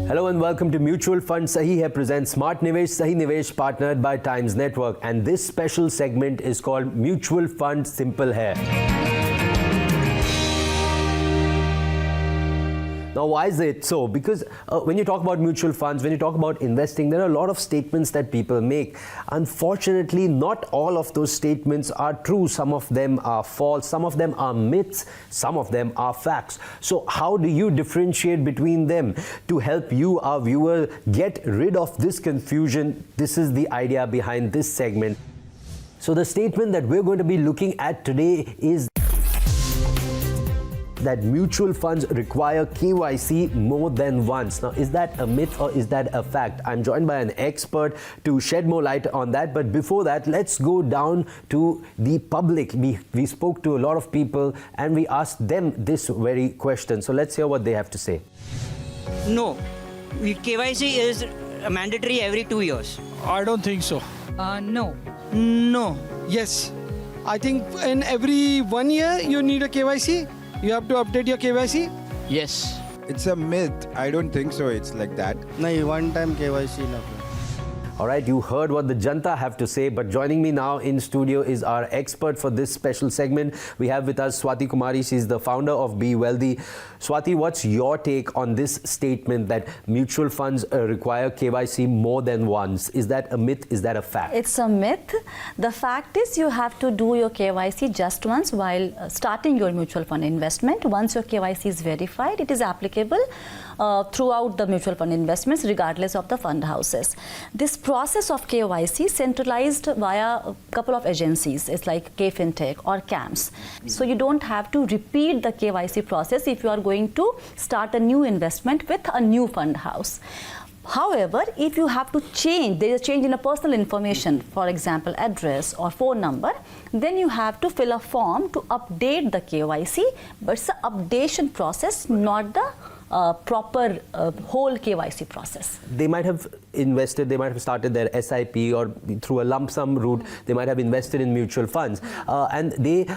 Hello and welcome to Mutual Funds Sahi Hai presents Smart Nivesh, Sahi Nivesh, partnered by Times Network. And this special segment is called Mutual Funds Simple Hai. Now, why is it so? Because when you talk about mutual funds, when you talk about investing, there are a lot of statements that people make. Unfortunately, not all of those statements are true. Some of them are false, some of them are myths, some of them are facts. So how do you differentiate between them? To help you, our viewer, get rid of this confusion, this is the idea behind this segment. So the statement that we're going to be looking at today is that mutual funds require KYC more than once. Now, is that a myth or is that a fact? I'm joined by an expert to shed more light on that. But before that, let's go down to the public. We spoke to a lot of people and we asked them this very question. So let's hear what they have to say. No, KYC is mandatory every 2 years. I don't think so. No. No. Yes. I think in every 1 year you need a KYC. You have to update your KYC. Yes. It's a myth. I don't think so. It's like that. No, one time KYC enough. All right, you heard what the Janta have to say, but joining me now in studio is our expert for this special segment. We have with us Swati Kumari. She's the founder of BWealthy. Swati, what's your take on this statement that mutual funds require KYC more than once? Is that a myth? Is that a fact? It's a myth. The fact is you have to do your KYC just once while starting your mutual fund investment. Once your KYC is verified, it is applicable throughout the mutual fund investments regardless of the fund houses. This process of KYC centralized via a couple of agencies. It's like KFintech or CAMS. So you don't have to repeat the KYC process if you are going to start a new investment with a new fund house. However, if you have to change, there is a change in a personal information, for example, address or phone number, then you have to fill a form to update the KYC, but it's the updation process, not the proper whole KYC process. They might have invested, they might have started their SIP or through a lump sum route, they might have invested in mutual funds and they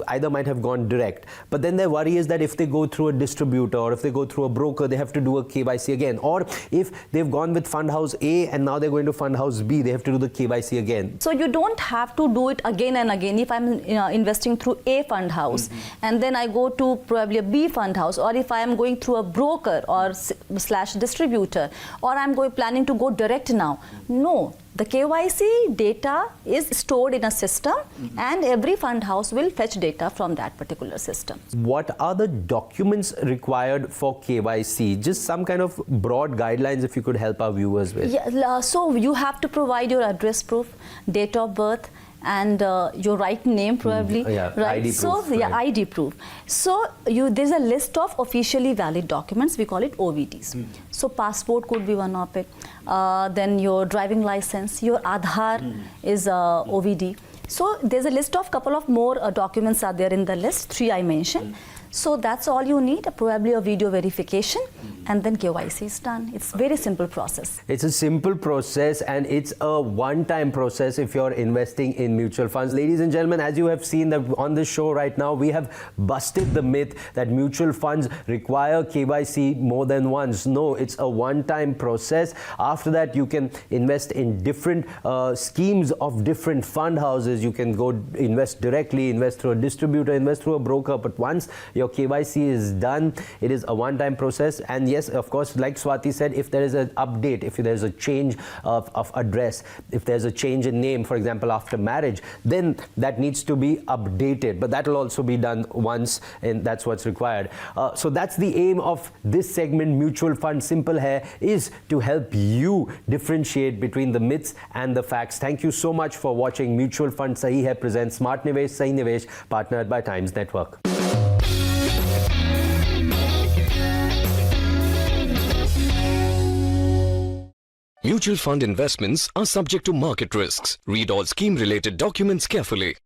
either might have gone direct. But then their worry is that if they go through a distributor or if they go through a broker, they have to do a KYC again. Or if they've gone with fund house A and now they're going to fund house B, they have to do the KYC again. So you don't have to do it again and again. If I'm investing through A fund house and then I go to probably a B fund house, or if I am going through a broker or slash distributor, or I'm planning to go direct now. No, the KYC data is stored in a system and every fund house will fetch data from that particular system. What are the documents required for KYC? Just some kind of broad guidelines if you could help our viewers with. Yeah, so you have to provide your address proof, date of birth, and your right name probably, right? ID so proof, yeah, ID proof. So there's a list of officially valid documents. We call it OVDs. So passport could be one of it. Then your driving license, your Aadhaar is OVD. So there's a list of couple of more documents are there in the list. 3 I mentioned. So that's all you need, probably a video verification, and then KYC is done. It's very simple process. It's a simple process and it's a one-time process if you're investing in mutual funds. Ladies and gentlemen, as you have seen that on this show right now, we have busted the myth that mutual funds require KYC more than once. No, it's a one-time process. After that, you can invest in different schemes of different fund houses. You can go invest directly, invest through a distributor, invest through a broker. But once your KYC is done, it is a one-time process. And yes, of course, like Swati said, if there is an update, if there is a change of address, if there's a change in name, for example, after marriage, then that needs to be updated. But that will also be done once, and that's what's required. So that's the aim of this segment, Mutual Fund Simple Hai, is to help you differentiate between the myths and the facts. Thank you so much for watching Mutual Fund Sahi Hai presents Smart Nivesh, Sahi Nivesh, partnered by Times Network. Mutual fund investments are subject to market risks. Read all scheme-related documents carefully.